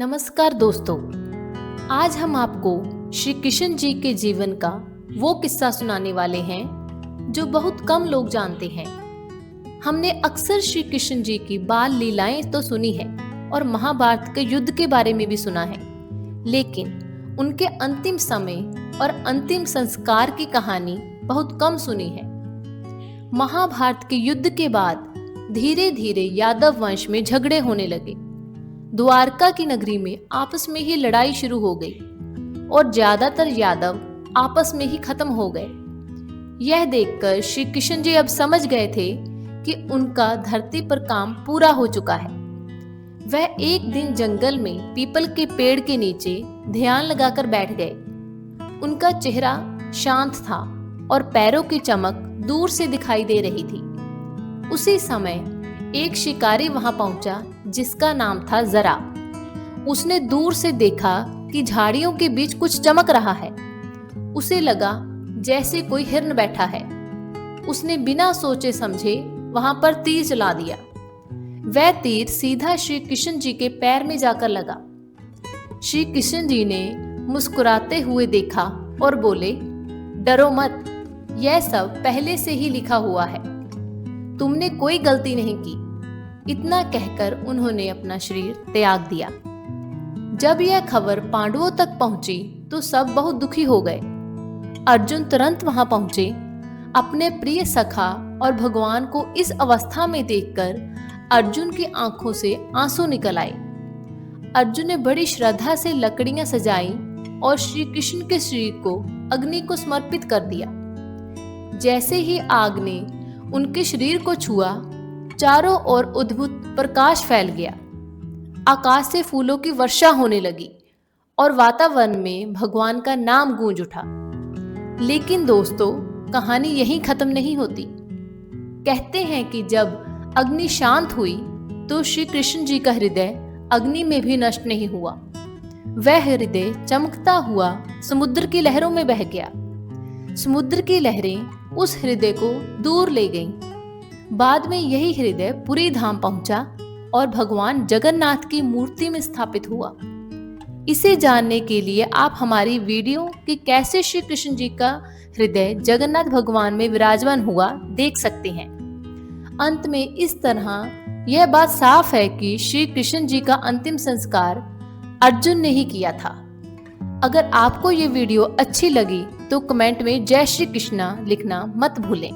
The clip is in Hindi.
नमस्कार दोस्तों, आज हम आपको श्री कृष्ण जी के जीवन का वो किस्सा सुनाने वाले हैं जो बहुत कम लोग जानते हैं। हमने अक्सर श्री कृष्ण जी की बाल लीलाएं तो सुनी है और महाभारत के युद्ध के बारे में भी सुना है, लेकिन उनके अंतिम समय और अंतिम संस्कार की कहानी बहुत कम सुनी है। महाभारत के युद्ध के बाद धीरे धीरे यादव वंश में झगड़े होने लगे। द्वारका की नगरी में आपस में ही लड़ाई शुरू हो गई और ज्यादातर यादव आपस में ही खत्म हो गए। यह देखकर श्री कृष्ण जी अब समझ गए थे कि उनका धरती पर काम पूरा हो चुका है। वह एक दिन जंगल में पीपल के पेड़ के नीचे ध्यान लगाकर बैठ गए। उनका चेहरा शांत था और पैरों की चमक दूर से दिखाई दे रही थी। उसी समय एक शिकारी वहां पहुंचा जिसका नाम था जरा। उसने दूर से देखा कि झाड़ियों के बीच कुछ चमक रहा है। उसे लगा जैसे कोई हिरन बैठा है। उसने बिना सोचे समझे वहां पर तीर चला दिया। वह तीर सीधा श्री कृष्ण जी के पैर में जाकर लगा। श्री कृष्ण जी ने मुस्कुराते हुए देखा और बोले, डरो मत, यह सब पहले से ही लिखा हुआ है। तुमने कोई गलती नहीं की। इतना कहकर उन्होंने अपना शरीर त्याग दिया। जब यह खबर पांडवों तक पहुंची तो सब बहुत दुखी हो गए। अर्जुन तुरंत वहां पहुंचे। अपने प्रिय सखा और भगवान को इस अवस्था में देखकर अर्जुन की आंखों से आंसू निकल आए। अर्जुन ने बड़ी श्रद्धा से लकड़ियां सजाई और श्री कृष्ण के शरीर को अग्नि को समर्पित कर दिया। जैसे ही आग ने उनके शरीर को छुआ, चारों ओर अद्भुत प्रकाश फैल गया। आकाश से फूलों की वर्षा होने लगी और वातावरण में भगवान का नाम गूंज उठा। लेकिन दोस्तों, कहानी यहीं खत्म नहीं होती। कहते हैं कि जब अग्नि शांत हुई तो श्री कृष्ण जी का हृदय अग्नि में भी नष्ट नहीं हुआ। वह हृदय चमकता हुआ समुद्र की लहरों में बह गया। समुद्र की लहरें उस हृदय को दूर ले गईं। बाद में यही हृदय पुरी धाम पहुंचा और भगवान जगन्नाथ की मूर्ति में स्थापित हुआ। इसे जानने के लिए आप हमारी वीडियो कि कैसे श्री कृष्ण जी का हृदय जगन्नाथ भगवान में विराजमान हुआ देख सकते हैं। अंत में इस तरह यह बात साफ है कि श्री कृष्ण जी का अंतिम संस्कार अर्जुन ने ही किया था। अगर आपको ये वीडियो अच्छी लगी तो कमेंट में जय श्री कृष्णा लिखना मत भूलें।